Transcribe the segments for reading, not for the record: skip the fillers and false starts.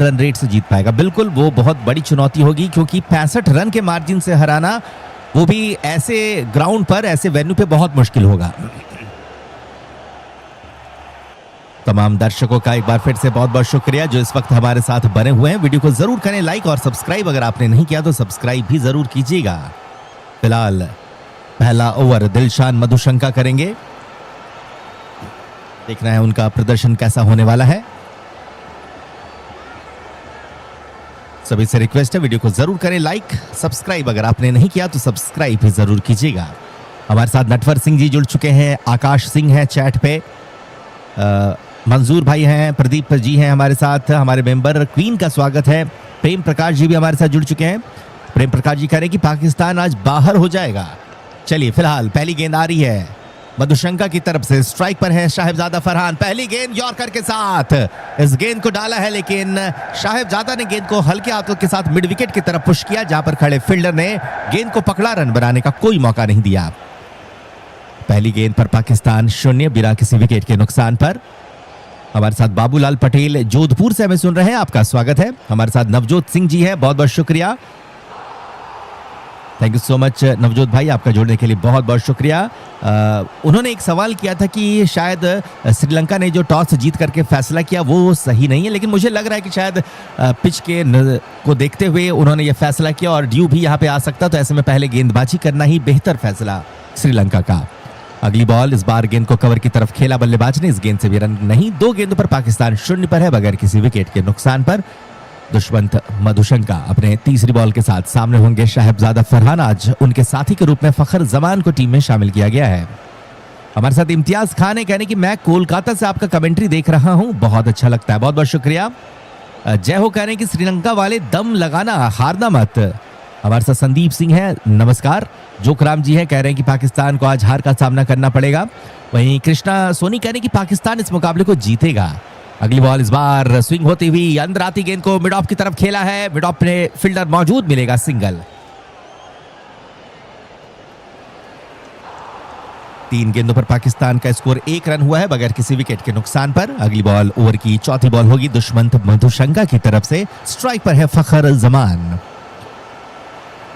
Run rate से जीत पाएगा। बिल्कुल वो बहुत बड़ी चुनौती होगी, क्योंकि 65 रन के मार्जिन से हराना, वो भी ऐसे ग्राउंड पर, ऐसे वेन्यू पे, बहुत मुश्किल होगा। तमाम दर्शकों का एक बार फिर से बहुत बहुत शुक्रिया जो इस वक्त हमारे साथ बने हुए हैं। वीडियो को जरूर करें लाइक और सब्सक्राइब, अगर आपने नहीं किया तो सब्सक्राइब भी जरूर कीजिएगा। फिलहाल पहला ओवर दिलशान मधुशंका करेंगे, देखना है उनका प्रदर्शन कैसा होने वाला है। सभी से रिक्वेस्ट है वीडियो को जरूर करें लाइक, सब्सक्राइब अगर आपने नहीं किया तो सब्सक्राइब भी जरूर कीजिएगा। हमारे साथ नटवर सिंह जी जुड़ चुके हैं, आकाश सिंह है चैट पे, मंजूर भाई हैं, प्रदीप जी हैं हमारे साथ, हमारे मेंबर क्वीन का स्वागत है। प्रेम प्रकाश जी भी हमारे साथ जुड़ चुके हैं। प्रेम प्रकाश जी कह रहे हैं कि पाकिस्तान आज बाहर हो जाएगा। चलिए फिलहाल पहली गेंद आ रही है मधुशंका की तरफ से, स्ट्राइक पर है साहिबजादा फरहान। पहली गेंद यॉर्कर के साथ इस गेंद को डाला है, लेकिन साहिबजादा ने गेंद को हल्के हाथों के साथ मिड विकेट की तरफ पुश किया, जहां पर खड़े फील्डर ने गेंद को पकड़ा, रन बनाने का कोई मौका नहीं दिया। पहली गेंद पर पाकिस्तान 0 बिना किसी विकेट के नुकसान पर। हमारे साथ बाबूलाल पटेल जोधपुर से हमें सुन रहे हैं, आपका स्वागत है। हमारे साथ नवजोत सिंह जी हैं, बहुत बहुत शुक्रिया, thank you so much Navjot भाई, आपका जोड़ने के लिए बहुत बहुत शुक्रिया। उन्होंने एक सवाल किया था कि शायद श्रीलंका ने जो टॉस जीत करके फैसला किया वो सही नहीं है, लेकिन मुझे लग रहा है कि शायद पिच के को देखते हुए उन्होंने ये फैसला किया, और ड्यू भी यहाँ पे आ सकता, तो ऐसे में पहले गेंदबाजी करना ही बेहतर फैसला श्रीलंका का। अगली बॉल, इस बार गेंद को कवर की तरफ खेला बल्लेबाज ने, इस गेंद से भी रन नहीं। 2 गेंदों पर पाकिस्तान 0 पर है बगैर किसी विकेट के नुकसान पर। दुष्मंत मधुशंका अपने तीसरी बॉल के साथ सामने होंगे साहिबजादा फरहान, आज उनके साथी के रूप में फखर जमान को टीम में शामिल किया गया है। हमारे साथ इम्तियाज खान है, कहने कि मैं कोलकाता से आपका कमेंट्री देख रहा हूं, बहुत अच्छा लगता है, बहुत बहुत शुक्रिया। जय हो, कहने कि श्रीलंका वाले दम लगाना, हारना मत। हमारे साथ संदीप सिंह है, नमस्कार। जोकराम जी है, कह रहे हैं कि पाकिस्तान को आज हार का सामना करना पड़ेगा। वहीं कृष्णा सोनी कह रहे हैं कि पाकिस्तान इस मुकाबले को जीतेगा। अगली बॉल, इस बार स्विंग होती हुई अंदर आती गेंद को मिड ऑफ की तरफ खेला है, मिड ऑफ में फील्डर मौजूद, मिलेगा सिंगल। 3 गेंदों पर पाकिस्तान का स्कोर 1 रन हुआ है बगैर किसी विकेट के नुकसान पर। अगली बॉल ओवर की चौथी बॉल होगी दुष्मंत मधुशंका की तरफ से, स्ट्राइक पर है फखर जमान।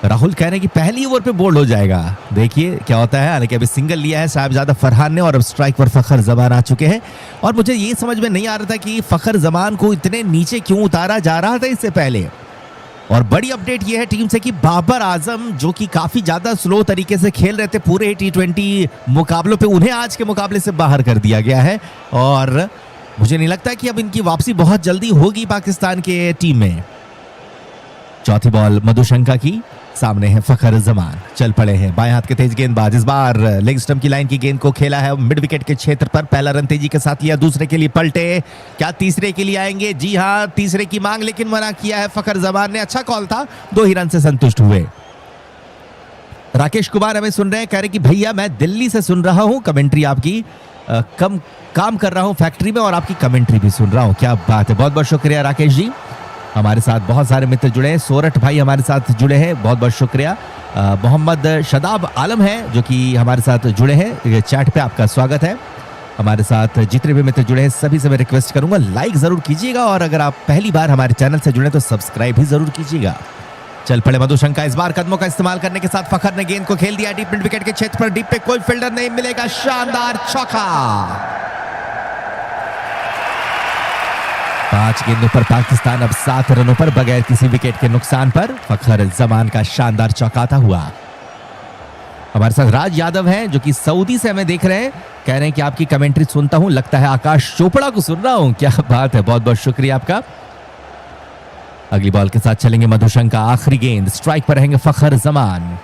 राहुल कह रहे हैं कि पहली ओवर पे बोल्ड हो जाएगा, देखिए क्या होता है। हालांकि अभी सिंगल लिया है साहिबजादा फरहान ने, और अब स्ट्राइक पर फखर जमान आ चुके हैं। और मुझे ये समझ में नहीं आ रहा था कि फखर जमान को इतने नीचे क्यों उतारा जा रहा था इससे पहले। और बड़ी अपडेट ये है टीम से कि बाबर आजम, जो कि काफी ज्यादा स्लो तरीके से खेल रहे थे पूरे T20 मुकाबलों पे, उन्हें आज के मुकाबले से बाहर कर दिया गया है। और मुझे नहीं लगता कि अब इनकी वापसी बहुत जल्दी होगी पाकिस्तान के टीम में। चौथी बॉल मधुशंका की, सामने है फखर जमान, चल पड़े हैं बाएं हाथ के तेज गेंदबाज। इस बार लेग स्टंप की लाइन की गेंद को खेला है मिड विकेट के क्षेत्र पर, पहला रन तेजी के साथ लिया, दूसरे के लिए पलटे, क्या तीसरे के लिए आएंगे? जी हां, तीसरे की मांग, लेकिन मना किया है फखर जमान ने। अच्छा कॉल था, 2 ही रन से संतुष्ट हुए। राकेश कुमार हमें सुन रहे हैं, कह रहे कि भैया मैं दिल्ली से सुन रहा हूं कमेंट्री आपकी, कम काम कर रहा हूं फैक्ट्री में और आपकी कमेंट्री भी सुन रहा हूं, क्या बात है, बहुत बहुत शुक्रिया राकेश जी। हमारे साथ बहुत सारे मित्र जुड़े हैं, सोरठ भाई हमारे साथ जुड़े हैं, बहुत बहुत शुक्रिया। मोहम्मद शदाब आलम है जो कि हमारे साथ जुड़े हैं चैट पे, आपका स्वागत है। हमारे साथ जितने भी मित्र जुड़े हैं सभी से मैं रिक्वेस्ट करूंगा लाइक जरूर कीजिएगा, और अगर आप पहली बार हमारे चैनल से जुड़े तो सब्सक्राइब भी जरूर कीजिएगा। चल पड़े मधुशंका, इस बार कदमों का इस्तेमाल करने के साथ फखर ने गेंद को खेल दिया डीप मिड विकेट के क्षेत्र पर, डीप पे कोई फील्डर नहीं मिलेगा, शानदार चौका। 5 गेंदों पर पाकिस्तान अब 7 रनों पर बगैर किसी विकेट के नुकसान पर, फखर जमान का शानदार चौकाता हुआ। हमारे साथ राज यादव हैं जो कि सऊदी से हमें देख रहे हैं, कह रहे हैं कि आपकी कमेंट्री सुनता हूं, लगता है आकाश चोपड़ा को सुन रहा हूं, क्या बात है, बहुत बहुत शुक्रिया आपका। अगली बॉल के साथ चलेंगे मधुशंका, आखिरी गेंद, स्ट्राइक पर रहेंगे फखर जमान।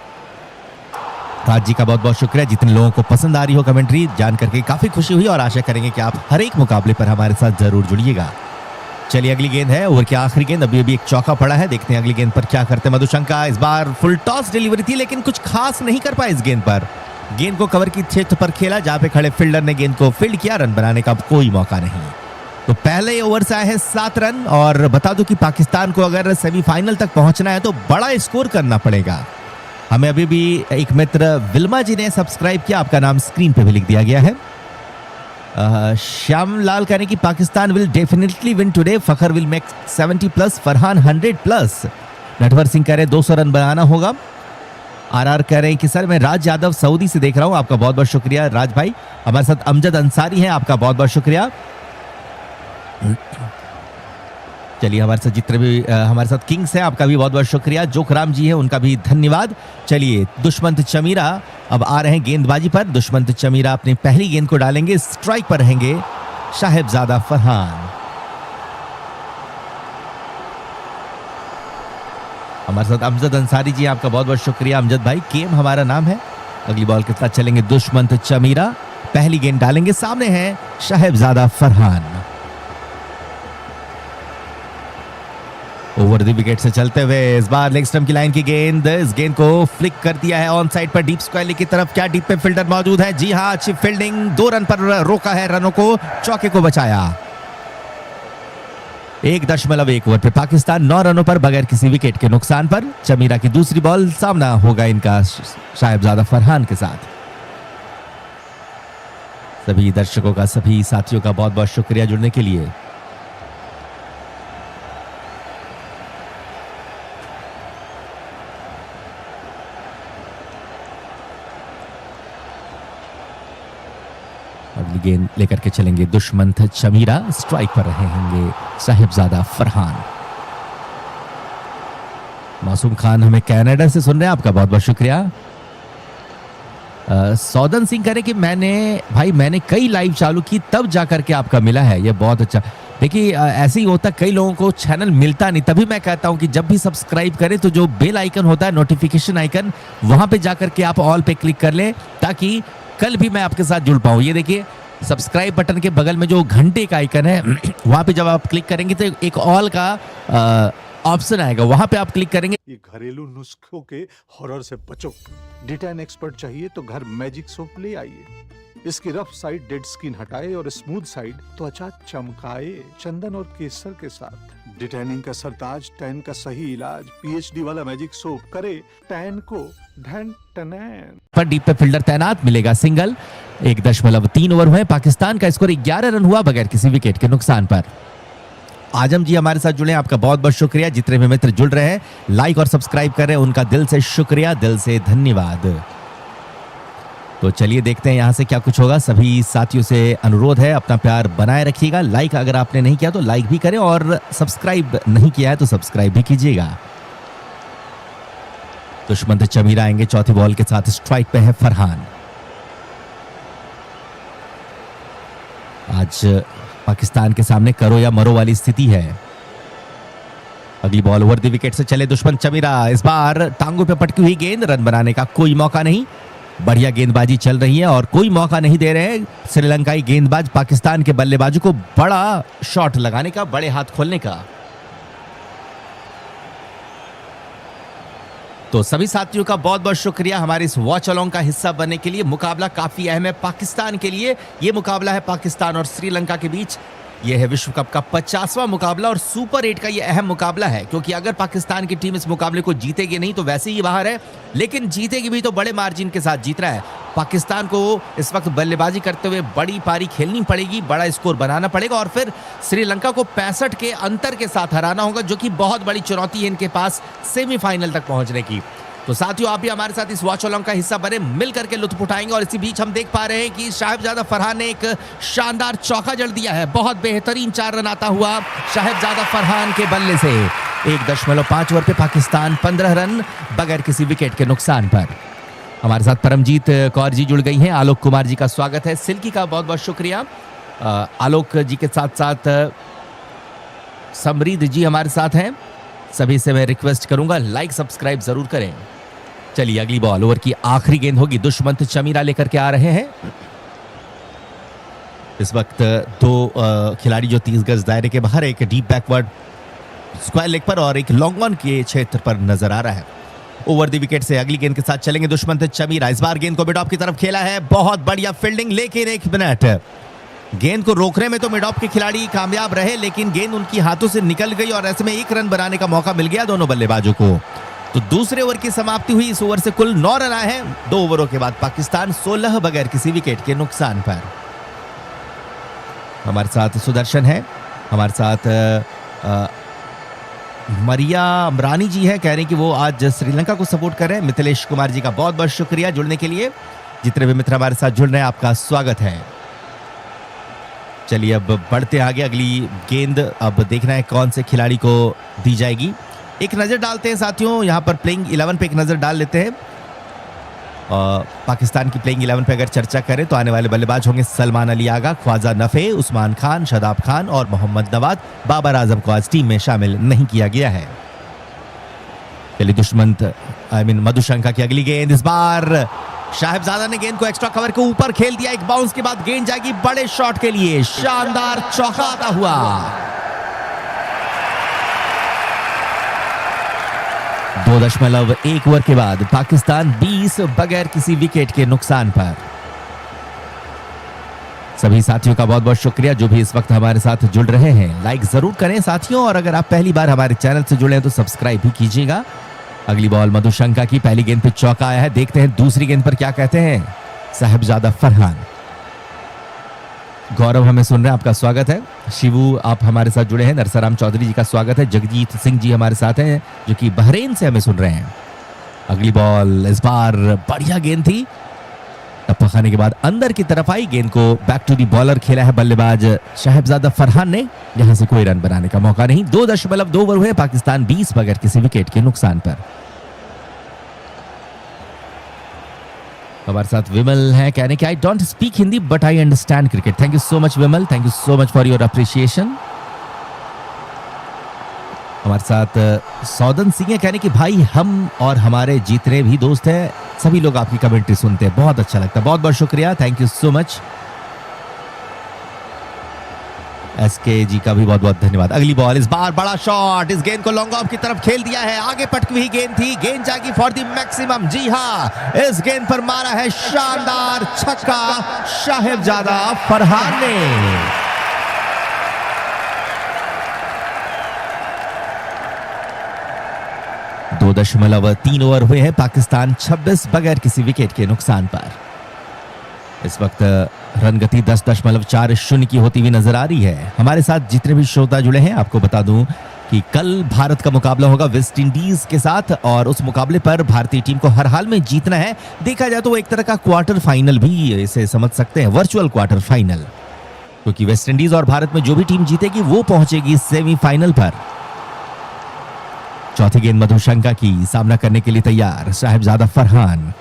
राज जी का बहुत बहुत शुक्रिया, जितने लोगों को पसंद आ रही हो कमेंट्री जान करके काफी खुशी हुई, और आशा करेंगे कि आप हर एक मुकाबले पर हमारे साथ जरूर जुड़िएगा। चलिए अगली गेंद है ओवर की आखिरी गेंद, अभी अभी एक चौका पड़ा है, देखते हैं अगली गेंद पर क्या करते हैं मधुशंका। इस बार फुल टॉस डिलीवरी थी, लेकिन कुछ खास नहीं कर पाए इस गेंद पर। गेंद को कवर की क्षेत्र पर खेला, जहां पे खड़े फील्डर ने गेंद को फील्ड किया, रन बनाने का कोई मौका नहीं। तो पहले ओवर से आए हैं 7 रन, और बता दूं कि पाकिस्तान को अगर सेमीफाइनल तक पहुंचना है तो बड़ा स्कोर करना पड़ेगा। हमें अभी भी एक मित्र विल्मा जी ने सब्सक्राइब किया, आपका नाम स्क्रीन पे भी लिख दिया गया है। श्यामलाल कह रहे हैं कि Pakistan will definitely win today, Fakhar will make 70 plus, Farhan 100 plus. Natwar Singh कह रहे हैं 200 रन बनाना होगा। आरआर कह रहे हैं कि सर मैं राज यादव सऊदी से देख रहा हूं, आपका बहुत बहुत शुक्रिया राज भाई। हमारे साथ अमजद अंसारी हैं, आपका बहुत बहुत शुक्रिया। चलिए हमारे साथ जितने भी हमारे साथ किंग्स हैं, आपका भी बहुत बहुत शुक्रिया। जोखराम जी हैं, उनका भी धन्यवाद। चलिए दुष्मंत चमीरा अब आ रहे हैं गेंदबाजी पर। दुष्मंत चमीरा अपनी पहली गेंद को डालेंगे, स्ट्राइक पर रहेंगे साहिबजादा फरहान। हमारे साथ अमजद अंसारी जी, आपका बहुत बहुत शुक्रिया अमजद भाई। केम हमारा नाम है। अगली बॉल के साथ चलेंगे दुष्मंत चमीरा, पहली गेंद डालेंगे, सामने है Sahibzada Farhan. Over the wicket से चलते हुए इस बार लेग स्टंप की लाइन की गेंद, इस गेंद को फ्लिक कर दिया है ऑन साइड पर डीप स्क्वायर की तरफ। क्या डीप पे फील्डर मौजूद है? जी हां, अच्छी फील्डिंग, 2 रन पर रोका है, रनों को, चौके को बचाया। 1.1 ओवर पे पाकिस्तान 9 रनों पर बगैर किसी विकेट के नुकसान पर। चमीरा की दूसरी बॉल, सामना होगा इनका साहिबजादा फरहान के साथ। सभी दर्शकों का, सभी साथियों का बहुत बहुत शुक्रिया जुड़ने के लिए। अगली गेंद लेकर के चलेंगे दुष्मंत चमीरा, स्ट्राइक पर रहेंगे साहिबजादा फरहान। मासूम खान हमें कनाडा से सुन रहे हैं, आपका बहुत बहुत शुक्रिया। सौदन सिंह कह रहे कि मैंने कई लाइव चालू की तब जाकर के आपका मिला है, ये बहुत अच्छा। देखिए ऐसे ही होता, कई लोगों को चैनल मिलता नहीं, तभी मैं कहता हूं कि जब भी सब्सक्राइब करें तो जो बेल आइकन होता है, नोटिफिकेशन आइकन, वहां पे जाकर के आप ऑल पे क्लिक कर लें, ताकि कल भी मैं आपके साथ जुड़ पाऊं। ये देखिए सब्सक्राइब बटन के बगल में जो घंटे का आइकन है, वहां पे जब आप क्लिक करेंगे तो एक ऑल का ऑप्शन आएगा, वहां पे आप क्लिक करेंगे। ये घरेलू नुस्खों के हॉरर से बचो। डिटैन एक्सपर्ट चाहिए तो घर मैजिक सोप ले आइए। इसकी रफ साइड डेड स्किन हटाए और स्मूथ साइड त्वचा चमकाए। चंदन और केसर के साथ डिटैनिंग का सरताज, टैन का सही इलाज। पीएचडी वाला मैजिक सोप करे टैन को ढन टनैन। पर डीप पे फील्डर तैनात, मिलेगा सिंगल। 1.3 ओवर हुए, पाकिस्तान का स्कोर 11 रन हुआ बगैर किसी विकेट के नुकसान पर। आजम जी हमारे साथ जुड़े, आपका बहुत बहुत शुक्रिया। जितने भी मित्र जुड़ रहे हैं, लाइक और सब्सक्राइब कर रहे हैं, उनका दिल से शुक्रिया, दिल से धन्यवाद। तो चलिए देखते हैं यहां से क्या कुछ होगा। सभी साथियों से अनुरोध है, अपना प्यार बनाए रखिएगा। लाइक अगर आपने नहीं किया तो लाइक भी करें, और सब्सक्राइब नहीं किया है तो सब्सक्राइब भी कीजिएगा। दुष्मंत चमीरा आएंगे, चौथी बॉल के साथ स्ट्राइक पे है फरहान। आज पाकिस्तान के सामने करो या मरो वाली स्थिति है। अगली बॉल ओवर द विकेट से चले दुष्मंत चमीरा, इस बार टांगों पे पटकी हुई गेंद, रन बनाने का कोई मौका नहीं। बढ़िया गेंदबाजी चल रही है और कोई मौका नहीं दे रहे हैं श्रीलंकाई गेंदबाज पाकिस्तान के बल्लेबाजों को बड़ा शॉट लगाने का, बड़े हाथ खोलने का। तो सभी साथियों का बहुत बहुत शुक्रिया हमारे इस वॉच अलोंग का हिस्सा बनने के लिए। मुकाबला काफी अहम है पाकिस्तान के लिए। ये मुकाबला है पाकिस्तान और श्रीलंका के बीच। यह है विश्व कप का 50वां मुकाबला और सुपर 8 का यह अहम मुकाबला है, क्योंकि अगर पाकिस्तान की टीम इस मुकाबले को जीतेगी नहीं तो वैसे ही बाहर है, लेकिन जीतेगी भी तो बड़े मार्जिन के साथ जीत रहा है। पाकिस्तान को इस वक्त बल्लेबाजी करते हुए बड़ी पारी खेलनी पड़ेगी, बड़ा स्कोर बनाना पड़ेगा और फिर श्रीलंका को 65 के अंतर के साथ हराना होगा, जो कि बहुत बड़ी चुनौती है इनके पास सेमीफाइनल तक पहुंचने की। तो साथियों आप भी हमारे साथ इस वॉच अलोंग का हिस्सा बने, मिल करके लुत्फ उठाएंगे। और इसी बीच हम देख पा रहे हैं कि साहिबजादा फरहान ने एक शानदार चौका जड़ दिया है। बहुत बेहतरीन 4 रन आता हुआ साहिबजादा फरहान के बल्ले से। 1.5 ओवर पे पाकिस्तान 15 रन बगैर किसी विकेट के नुकसान पर। हमारे साथ परमजीत कौर जी जुड़ गई हैं, आलोक कुमार जी का स्वागत है, सिल्की का बहुत बहुत शुक्रिया। आलोक जी के साथ साथ समरीद जी हमारे साथ हैं। सभी से मैं रिक्वेस्ट करूंगा लाइक सब्सक्राइब जरूर करें। चलिए अगली बॉल, ओवर की आखिरी गेंद होगी, दुष्मंत चमीरा लेकर के आ रहे हैं। इस वक्त 2 खिलाड़ी जो 30 गज दायरे के बाहर, एक डीप बैकवर्ड स्क्वायर लेग पर और एक लॉन्ग ऑन के क्षेत्र पर नजर आ रहा है। ओवर द विकेट से अगली गेंद के साथ चलेंगे दुष्मंत चमीरा। इस बार गेंद को मिड ऑफ की तरफ खेला है, बहुत बढ़िया फील्डिंग, लेकिन 1 मिनट गेंद को रोकने में तो मिड ऑफ के खिलाड़ी कामयाब रहे, लेकिन गेंद उनकी हाथों से निकल गई और ऐसे में 1 रन बनाने का मौका मिल गया दोनों बल्लेबाजों को। तो दूसरे ओवर की समाप्ति हुई। इस ओवर से कुल 9 रन आए हैं। 2 ओवरों के बाद पाकिस्तान 16 बगैर किसी विकेट के नुकसान पर। हमारे साथ सुदर्शन है, हमारे साथ मरिया अमरानी जी है, कह रहे हैं कि वो आज श्रीलंका को सपोर्ट कर रहे हैं। मिथिलेश कुमार जी का बहुत बहुत शुक्रिया जुड़ने के लिए। जितने भी मित्र हमारे साथ जुड़ रहे हैं आपका स्वागत है। चलिए अब बढ़ते आगे, अगली गेंद अब देखना है कौन से खिलाड़ी को दी जाएगी। एक नजर डालते हैं साथियों, यहाँ पर प्लेइंग 11 पे एक नजर डाल लेते हैं। पाकिस्तान की प्लेइंग 11 पे अगर चर्चा करें तो आने वाले बल्लेबाज होंगे सलमान अली आगा, ख्वाजा नफे, उस्मान खान, शादाब खान और मोहम्मद नवाज। बाबर आजम को आज टीम में शामिल नहीं किया गया है। चलिए दुष्मंत मधुशंका की अगली गेंद, इस बार साहिबजादा ने गेंद को एक्स्ट्रा कवर के ऊपर खेल दिया। एक बाउंस के बाद गेंद जाएगी बड़े शॉट के लिए, शानदार चौकाता हुआ। 2.1 ओवर के बाद पाकिस्तान 20 बगैर किसी विकेट के नुकसान पर। सभी साथियों का बहुत बहुत शुक्रिया जो भी इस वक्त हमारे साथ जुड़ रहे हैं। लाइक जरूर करें साथियों, और अगर आप पहली बार हमारे चैनल से जुड़े हैं तो सब्सक्राइब भी कीजिएगा। अगली बॉल मधुशंका की, पहली गेंद पे चौका आया है। देखते हैं दूसरी गेंद पर क्या कहते हैं साहिबजादा फरहान। गौरव हमें सुन रहे हैं, आपका स्वागत है। शिवू आप हमारे साथ जुड़े हैं। नरसराम चौधरी जी का स्वागत है। जगजीत सिंह जी हमारे साथ हैं जो कि बहरीन से हमें सुन रहे हैं। अगली बॉल इस बार बढ़िया गेंद थी, टप्पा खाने के बाद अंदर की तरफ आई। गेंद को बैक टू दी बॉलर खेला है बल्लेबाज साहिबजादा फरहान ने, यहां से कोई रन बनाने का मौका नहीं। 2.2 ओवर हुए, पाकिस्तान 20 बगैर किसी विकेट के नुकसान पर। हमारे साथ विमल है, कहने कि I don't speak Hindi but I understand cricket. Thank you so much Vimal, thank you so much for your appreciation. हमारे साथ सौदन सिंह है, कहने कि भाई हम और हमारे जितने भी दोस्त हैं सभी लोग आपकी कमेंट्री सुनते हैं, बहुत अच्छा लगता है। बहुत बहुत शुक्रिया, thank you so much. SK ji का भी बहुत बहुत धन्यवाद। अगली बॉल, इस बार बड़ा शॉट, इस गेंद को लॉन्ग ऑफ की तरफ खेल दिया है। आगे पटकी हुई गेंद थी, गेंद जाएगी फॉर द मैक्सिमम। जी हाँ, इस गेंद पर मारा है शानदार छक्का साहिबजादा फरहान ने। दो 2.3 ओवर हुए हैं, पाकिस्तान 26 बगैर किसी विकेट के नुकसान पर। इस वक्त रन गति 10.40 की होती हुई नजर आ रही है। हमारे साथ जितने भी श्रोता जुड़े हैं आपको बता दूं कि कल भारत का मुकाबला होगा वेस्ट इंडीज के साथ, और उस मुकाबले पर भारतीय टीम को हर हाल में जीतना है। देखा जाए तो वो एक तरह का क्वार्टर फाइनल भी इसे समझ सकते हैं, वर्चुअल क्वार्टर फाइनल, क्योंकि वेस्ट इंडीज और भारत में जो भी टीम जीतेगी वो पहुंचेगी सेमीफाइनल पर। चौथी गेंद मधुशंका की, सामना करने के लिए तैयार साहिबजादा फरहान।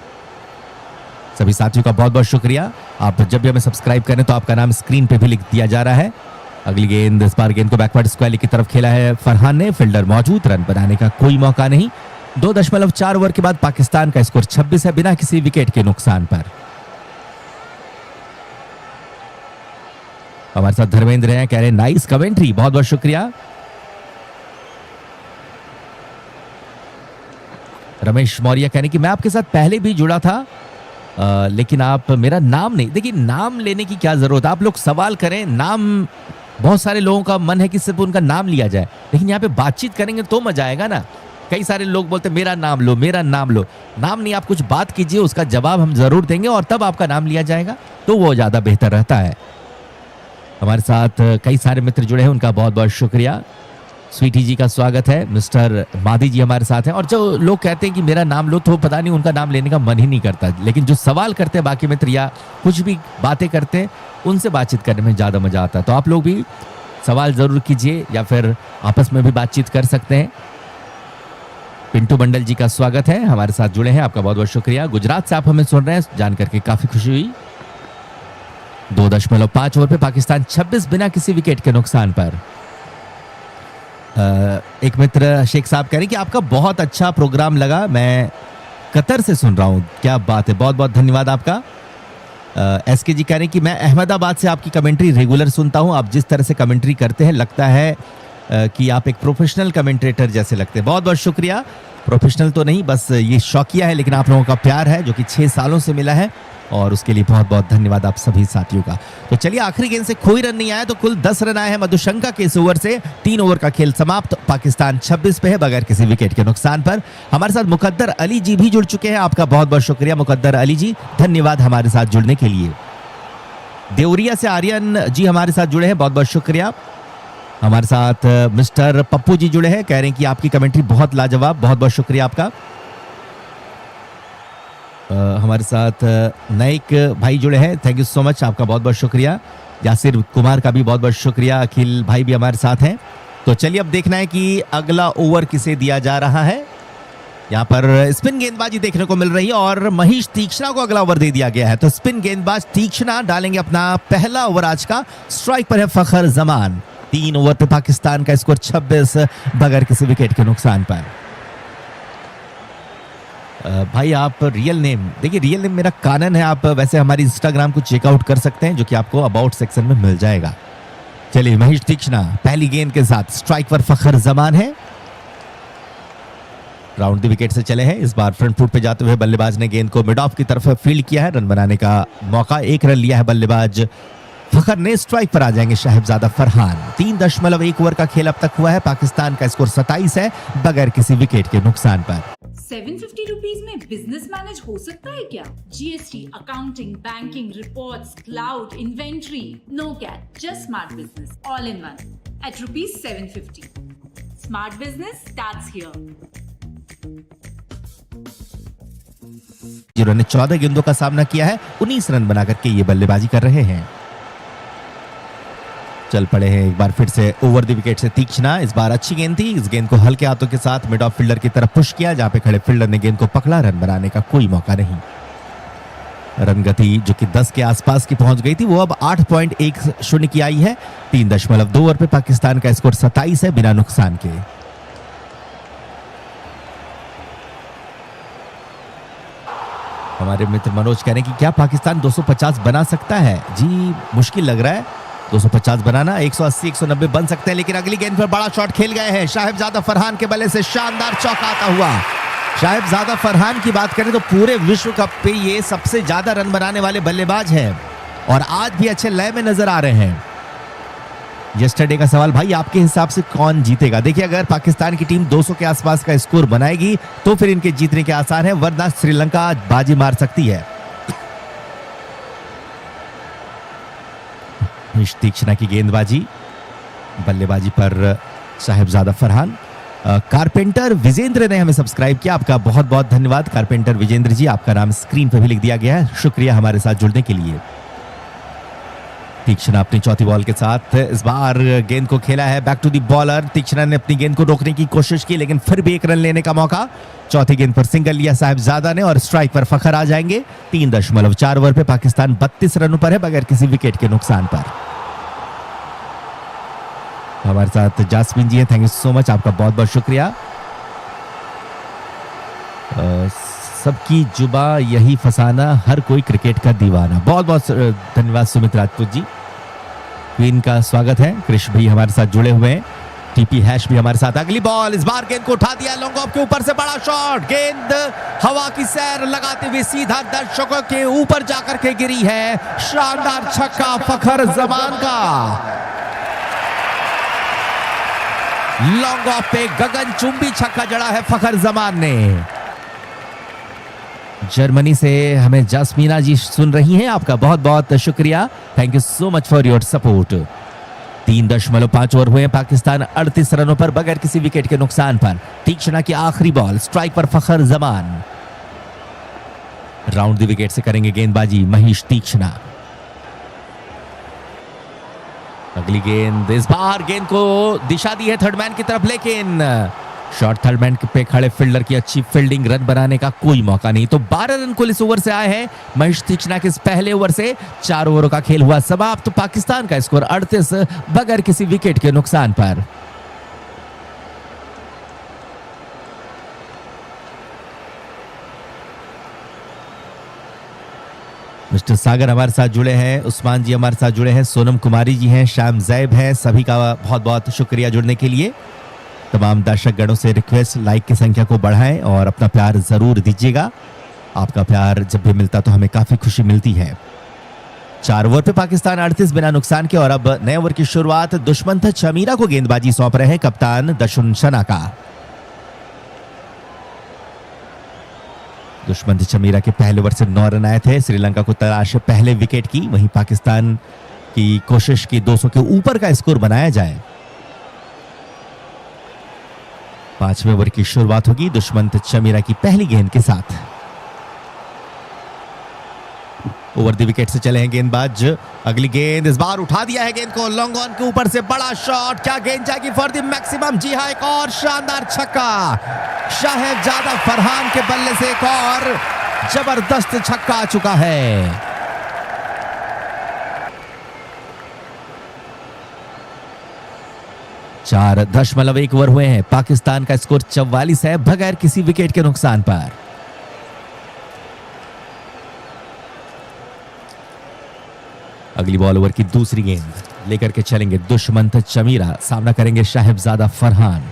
सभी साथियों का बहुत बहुत शुक्रिया। आप जब भी हमें सब्सक्राइब करें तो आपका नाम स्क्रीन पे भी लिख दिया जा रहा है। अगली गेंद, इस बार गेंद को बैकवर्ड स्क्वायर की तरफ खेला है फरहान ने, फील्डर मौजूद, रन बनाने का कोई मौका नहीं। 2.4 ओवर के बाद पाकिस्तान का स्कोर 26 है बिना किसी विकेट के नुकसान पर। हमारे साथ धर्मेंद्र हैं, कह रहे हैं नाइस कमेंट्री, बहुत बहुत शुक्रिया। रमेश मौर्य कहने कि मैं आपके साथ पहले भी जुड़ा था लेकिन आप मेरा नाम नहीं, देखिए नाम लेने की क्या जरूरत है, आप लोग सवाल करें। नाम, बहुत सारे लोगों का मन है कि सिर्फ उनका नाम लिया जाए, लेकिन यहाँ पे बातचीत करेंगे तो मजा आएगा ना। कई सारे लोग बोलते मेरा नाम लो, मेरा नाम लो। नाम नहीं, आप कुछ बात कीजिए, उसका जवाब हम जरूर देंगे और तब आपका नाम लिया जाएगा, तो वो ज्यादा बेहतर रहता है। हमारे साथ कई सारे मित्र जुड़े हैं, उनका बहुत बहुत शुक्रिया। स्वीटी जी का स्वागत है, मिस्टर मादी जी हमारे साथ हैं। और जो लोग कहते हैं कि मेरा नाम लो, तो पता नहीं उनका नाम लेने का मन ही नहीं करता, लेकिन जो सवाल करते हैं बाकी मित्र या कुछ भी बातें करते हैं, उनसे बातचीत करने में ज़्यादा मजा आता है। तो आप लोग भी सवाल जरूर कीजिए या फिर आपस में भी बातचीत कर सकते हैं। पिंटू मंडल जी का स्वागत है, हमारे साथ जुड़े हैं, आपका बहुत बहुत शुक्रिया। गुजरात से आप हमें सुन रहे हैं, जान करके काफी खुशी हुई। 2.5 ओवर पे पाकिस्तान 26 बिना किसी विकेट के नुकसान पर। एक मित्र शेख साहब कह रहे हैं कि आपका बहुत अच्छा प्रोग्राम लगा, मैं कतर से सुन रहा हूँ। क्या बात है, बहुत बहुत धन्यवाद आपका। एसके जी कह रहे हैं कि मैं अहमदाबाद से आपकी कमेंट्री रेगुलर सुनता हूँ, आप जिस तरह से कमेंट्री करते हैं लगता है कि आप एक प्रोफेशनल कमेंटेटर जैसे लगते हैं। बहुत बहुत शुक्रिया। प्रोफेशनल तो नहीं, बस ये शौकिया है, लेकिन आप लोगों का प्यार है जो कि 6 सालों से मिला है, और उसके लिए बहुत बहुत धन्यवाद आप सभी साथियों का। तो चलिए, आखिरी गेंद से कोई रन नहीं आया, तो कुल 10 रन आए हैं मधुशंका के इस ओवर से। 3 ओवर का खेल समाप्त, पाकिस्तान 26 पे है बगैर किसी विकेट के नुकसान पर। हमारे साथ मुकद्दर अली जी भी जुड़ चुके हैं, आपका बहुत बहुत शुक्रिया मुकद्दर अली जी, धन्यवाद हमारे साथ जुड़ने के लिए। देवरिया से आर्यन जी हमारे साथ जुड़े हैं, बहुत बहुत शुक्रिया। हमारे साथ मिस्टर पप्पू जी जुड़े हैं, कह रहे हैं कि आपकी कमेंट्री बहुत लाजवाब, बहुत बहुत शुक्रिया आपका। हमारे साथ नाइक भाई जुड़े हैं, थैंक यू सो मच, आपका बहुत बहुत शुक्रिया। यासिर कुमार का भी बहुत बहुत शुक्रिया। अखिल भाई भी हमारे साथ हैं। तो चलिए अब देखना है कि अगला ओवर किसे दिया जा रहा है। यहाँ पर स्पिन गेंदबाजी देखने को मिल रही है और महेश तीक्ष्णा को अगला ओवर दे दिया गया है। तो स्पिन गेंदबाज तीक्ष्णा डालेंगे अपना पहला ओवर आज का। स्ट्राइक पर है फखर जमान। 3 ओवर पे पाकिस्तान का स्कोर 26 बगैर किसी विकेट के नुकसान पर। भाई आप रियल नेम देखिए, रियल नेम मेरा कानन है। आप वैसे हमारी इंस्टाग्राम को चेकआउट कर सकते हैं, जो कि आपको अबाउट सेक्शन में मिल जाएगा। चलिए महेश तीक्ष्णा पहली गेंद के साथ, स्ट्राइक पर फखर जमान है। राउंड द विकेट से चले हैं। इस बार फ्रंट फुट पे जाते हुए बल्लेबाज ने गेंद को मिड ऑफ की तरफ फील्ड किया है। रन बनाने का मौका, 1 रन लिया है बल्लेबाज फखर ने। स्ट्राइक पर आ जाएंगे साहिबजादा फरहान। 3.1 ओवर का खेल अब तक हुआ है। पाकिस्तान का स्कोर 27 है बगैर किसी विकेट के नुकसान पर। 750 रुपीज में बिजनेस मैनेज हो सकता है क्या? GST, accounting, banking, reports, cloud, inventory, no cat, just smart business all in one at rupees 750। Smart business starts here. जिन्होंने 14 गेंदों का सामना किया है, 19 रन बनाकर के ये बल्लेबाजी कर रहे हैं। चल पड़े हैं एक बार फिर से ओवर द विकेट से तीक्ष्णा। इस बार अच्छी गेंद थी। इस गेंद को हल्के हाथों के साथ मिड ऑफ फील्डर की तरफ पुश किया, जहां पे खड़े फील्डर ने गेंद को पकड़ा। रन बनाने का कोई मौका नहीं। रन गति जो कि 10 के आसपास की पहुंच गई थी, वो अब 8.10 की आई है। 3.2 ओवर पे पाकिस्तान का स्कोर 27 है बिना नुकसान के। हमारे मित्र मनोज कह रहे हैं कि क्या पाकिस्तान 250 बना सकता है? जी मुश्किल लग रहा है 250 बनाना। 180 190 बन सकते हैं, लेकिन अगली गेंद पर बड़ा शॉट खेल गए हैं साहिबजादा फरहान के बल्ले से। शानदार चौका आता हुआ। साहिबजादा फरहान की बात करें तो पूरे विश्व कप पे ये सबसे ज्यादा रन बनाने वाले बल्लेबाज हैं और आज भी अच्छे लय में नजर आ रहे हैं। यस्टरडे का सवाल, भाई आपके हिसाब से कौन जीतेगा? देखिए, अगर पाकिस्तान की टीम 200 के आसपास का स्कोर बनाएगी तो फिर इनके जीतने के आसार हैं, वरना श्रीलंका आज बाजी मार सकती है। तीक्ष्णा की गेंदबाजी, बल्लेबाजी पर साहिबजादा फरहान। कारपेंटर विजेंद्र ने हमें सब्सक्राइब किया, आपका बहुत बहुत धन्यवाद कारपेंटर विजेंद्र जी। आपका नाम स्क्रीन पर भी लिख दिया गया है, शुक्रिया हमारे साथ जुड़ने के लिए। तीक्ष्णा अपनी चौथी बॉल के साथ इस बार गेंद को खेला है back to the bowler. Theekshana ने अपनी गेंद को रोकने की कोशिश की, लेकिन फिर भी 1 रन लेने का मौका। चौथी गेंद पर सिंगल लिया साहिबजादा ने और स्ट्राइक पर फखर आ जाएंगे। 3.4 ओवर पे पाकिस्तान 32 रनों पर है बगैर किसी विकेट के नुकसान पर। हमारे साथ जासमीन जी हैं, थैंक यू सो मच, आपका बहुत बहुत शुक्रिया। सबकी जुबा यही फसाना, हर कोई क्रिकेट का दीवाना। बहुत बहुत धन्यवाद सुमित राजपूत जी। क्वीन का स्वागत है। कृष भी हमारे साथ जुड़े हुए हैं। टीपी हैश भी हमारे साथ। अगली बॉल, इस बार गेंद को उठा दिया लॉन्ग ऑफ के ऊपर से, बड़ा शॉट। गेंद हवा की सैर लगाते हुए सीधा दर्शकों के ऊपर जाकर के गिरी है। शानदार छक्का फखर जमान का। लॉन्ग ऑफ पे गगनचुंबी छक्का जड़ा है फखर जमान ने। जर्मनी से हमें जासमीना जी सुन रही हैं, आपका बहुत बहुत शुक्रिया। Thank you so much for your support. 3.5 over हुए, पाकिस्तान 38 रनों पर बगैर किसी विकेट के नुकसान पर। तीक्ष्णा की आखिरी बॉल, स्ट्राइक पर फखर जमान। राउंड द विकेट से करेंगे गेंदबाजी महेश तीक्ष्णा। अगली गेंद, इस बार गेंद को दिशा दी है थर्ड मैन की तरफ, लेकिन शॉट थर्ड मैन पे खड़े फील्डर की अच्छी फील्डिंग। रन बनाने का कोई मौका नहीं। तो 12 रन कुल इस ओवर से आए हैं महेश तीक्ष्णा के इस पहले ओवर से। 4 ओवरों का खेल हुआ समाप्त। तो पाकिस्तान का स्कोर 38 बगैर किसी विकेट के नुकसान पर। मिस्टर सागर हमारे साथ जुड़े हैं, उस्मान जी हमारे साथ जुड़े हैं, सोनम कुमारी जी हैं, श्याम जैब हैं, सभी का बहुत बहुत शुक्रिया जुड़ने के लिए। तमाम दर्शक गणों से रिक्वेस्ट, लाइक की संख्या को बढ़ाएं और अपना प्यार जरूर दीजिएगा। आपका प्यार जब भी मिलता तो हमें काफी खुशी मिलती है। 4 ओवर पे पाकिस्तान 38 बिना नुकसान के। और अब नए ओवर की शुरुआत दुष्मंत चमीरा को गेंदबाजी सौंप रहे हैं कप्तान दशुन शनाका। दुश्मंत चमीरा के पहले ओवर से 9 रन आए थे। श्रीलंका को तलाश है पहले विकेट की। वहीं पाकिस्तान की कोशिश की 200 के ऊपर का स्कोर बनाया जाए। 5वें ओवर की शुरुआत होगी दुश्मंत चमीरा की पहली गेंद के साथ। ओवर द विकेट से चले हैं गेंदबाज। अगली गेंद इस बार उठा दिया है गेंद को लॉन्ग ऑन के ऊपर से। बड़ा शॉट, क्या गेंद जाएगी फॉर द मैक्सिमम। जी हां, एक और शानदार छक्का। शाहजादा फरहान के बल्ले से एक और जबरदस्त छक्का आ चुका है। चार 4.1 ओवर हुए हैं। पाकिस्तान का स्कोर 44 है बगैर किसी विकेट के नुकसान पर। अगली बॉल ओवर की दूसरी गेंद लेकर के चलेंगे दुश्मंत चमीरा। सामना करेंगे साहिबजादा फरहान।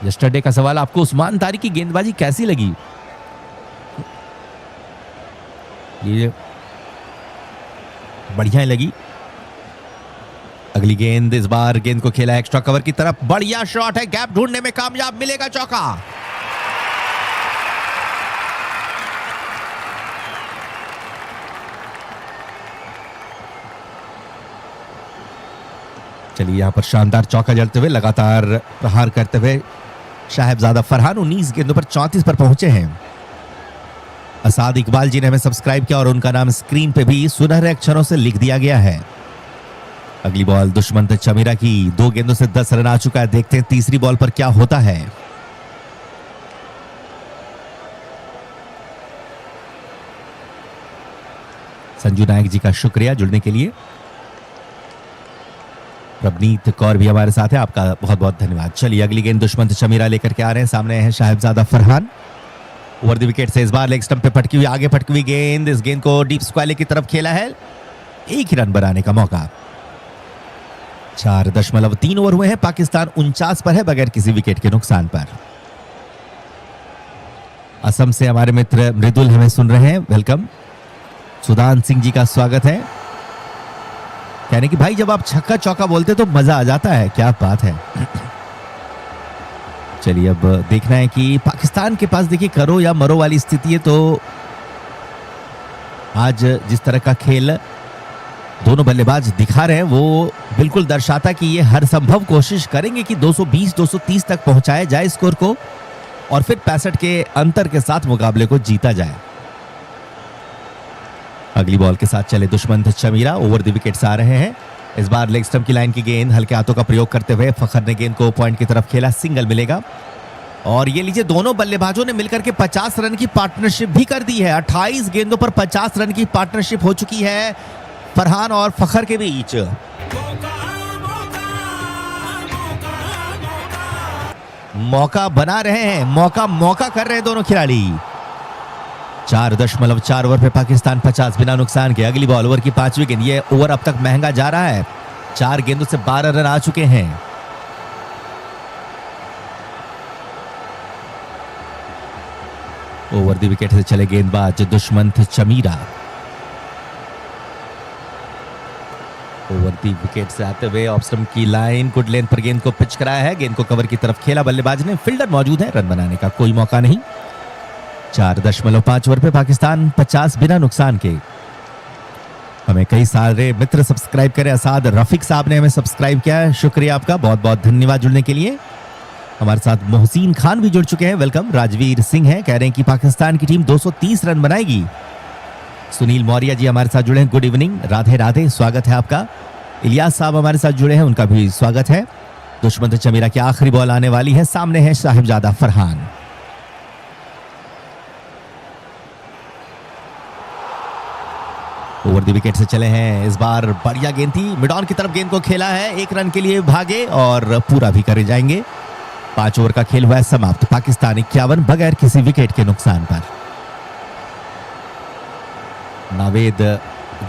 यस्टरडे का सवाल, आपको उस्मान तारिक की गेंदबाजी कैसी लगी? ये बढ़िया लगी। अगली गेंद इस बार गेंद को खेला एक्स्ट्रा कवर की तरफ। बढ़िया शॉट है, गैप ढूंढने में कामयाब, मिलेगा चौका। चलिए यहां पर शानदार चौका जड़ते हुए लगातार प्रहार करते हुए साहिबजादा फरहान 19 गेंदों पर 34 पर पहुंचे हैं। असाद इकबाल जी ने हमें सब्सक्राइब किया और उनका नाम स्क्रीन पे भी सुनहरे अक्षरों से लिख दिया गया है। अगली बॉल दुश्मंत चमीरा की। 2 गेंदों से 10 रन आ चुका है। देखते हैं तीसरी बॉल पर क्या होता है। संजू नायक जी का शुक्रिया जुड़ने के लिए। प्रवनीत कौर भी हमारे साथ है, आपका बहुत बहुत धन्यवाद। चलिए अगली गेंद दुश्मंत चमीरा लेकर के आ रहे हैं। सामने है Sahibzada Farhan. Over the wicket से इस बार लेग स्टंप पे पटकी हुई, आगे पटकी हुई गेंद। इस गेंद को डीप स्क्वायर की तरफ खेला है। एक ही रन बनाने का मौका। 4.3 ओवर हुए हैं। पाकिस्तान 49 पर है बगैर किसी विकेट के नुकसान पर। असम से हमारे मित्र मृदुल हमें सुन रहे हैं, वेलकम। सुदान सिंह जी का स्वागत है। कहने कि भाई जब आप छक्का चौका बोलते तो मजा आ जाता है, क्या बात है। चलिए अब देखना है कि पाकिस्तान के पास देखिए करो या मरो वाली स्थिति है। तो आज जिस तरह का खेल दोनों बल्लेबाज दिखा रहे हैं वो बिल्कुल दर्शाता कि ये हर संभव कोशिश करेंगे कि 220-230 तक पहुंचाया जाए स्कोर को और फिर 65 के अंतर के साथ मुकाबले को जीता जाए। अगली बॉल के साथ चले दुश्मंत चमीरा। ओवर द विकेट्स आ रहे हैं। इस बार लेग स्टंप की लाइन की गेंद हल्के हाथों का प्रयोग करते हुए फखर ने गेंद को पॉइंट की तरफ खेला। सिंगल मिलेगा। और ये लीजिए दोनों बल्लेबाजों ने मिलकर के 50 रन की पार्टनरशिप भी कर दी है। 28 गेंदों पर 50 रन की पार्टनरशिप हो चुकी है फरहान और फखर के बीच। मौका बना रहे हैं, मौका कर रहे हैं दोनों खिलाड़ी। 4.4 ओवर पे पाकिस्तान 50 बिना नुकसान के। अगली बॉल ओवर की 5वीं गेंद। ये ओवर अब तक महंगा जा रहा है। 4 गेंदों से 12 रन आ चुके हैं। ओवर द विकेट से चले गेंदबाज दुश्मंत चमीरा। ओवर द विकेट से आते हुए ऑफ स्टंप की लाइन, गुड लेंथ पर गेंद को पिच कराया है। गेंद को कवर की तरफ खेला बल्लेबाज ने। फील्डर मौजूद है, रन बनाने का कोई मौका नहीं। 4.5 ओवर पे पाकिस्तान 50 बिना नुकसान के। हमें कई सारे मित्र सब्सक्राइब करें। असाद रफीक साहब ने हमें सब्सक्राइब किया है, शुक्रिया आपका, बहुत बहुत धन्यवाद जुड़ने के लिए। हमारे साथ मोहसिन खान भी जुड़ चुके हैं, वेलकम। राजवीर सिंह है, कह रहे हैं कि पाकिस्तान की टीम 230 रन बनाएगी। सुनील मौर्य जी हमारे साथ जुड़े हैं, गुड इवनिंग, राधे राधे, स्वागत है आपका। इलियास साहब हमारे साथ जुड़े हैं, उनका भी स्वागत है। दुश्मंत चमीरा की आखिरी बॉल आने वाली है। सामने है Sahibzada Farhan. Over the wicket से चले हैं। इस बार बढ़िया गेंद थी, मिड ऑन की तरफ गेंद को खेला है। 1 रन के लिए भागे और पूरा भी करे जाएंगे। 5 ओवर का खेल हुआ है समाप्त। पाकिस्तान 51 बगैर किसी विकेट के नुकसान पर। नावेद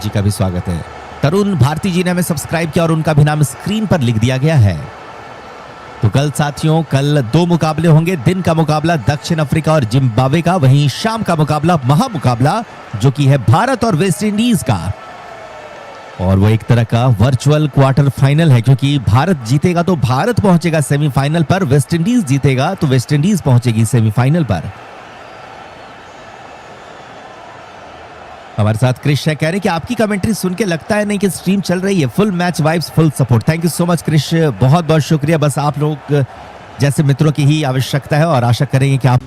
जी का भी स्वागत है। तरुण भारती जी ने हमें सब्सक्राइब किया और उनका भी नाम स्क्रीन पर लिख दिया गया है। तो कल साथियों, कल 2 मुकाबले होंगे। दिन का मुकाबला दक्षिण अफ्रीका और जिम्बाब्वे का, वहीं शाम का मुकाबला महामुकाबला जो कि है भारत और वेस्ट इंडीज का। और वो एक तरह का वर्चुअल क्वार्टर फाइनल है, क्योंकि भारत जीतेगा तो भारत पहुंचेगा सेमीफाइनल पर, वेस्ट इंडीज जीतेगा तो वेस्ट इंडीज पहुंचेगी सेमीफाइनल पर। हमारे साथ क्रिश है, कह रहे हैं कि आपकी कमेंट्री सुन के लगता है नहीं कि स्ट्रीम चल रही है, full match vibes, full support. Thank you so much Krish, बहुत बहुत शुक्रिया। बस आप लोग जैसे मित्रों की ही आवश्यकता है और आशा करेंगे कि आप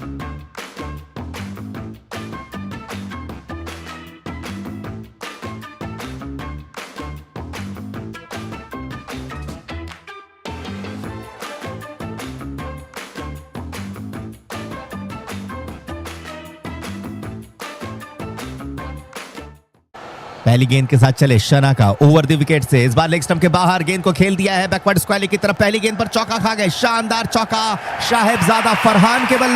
पहली गेंद के साथ चले शना का ओवर द विकेट से, इस बार लेग स्टंप के बाहर गेंद को खेल दिया है बैकवर्ड स्क्वायर की तरफ। पहली गेंद पर चौका खा गए, शानदार चौका शाहिबजादा फरहान के बल्ले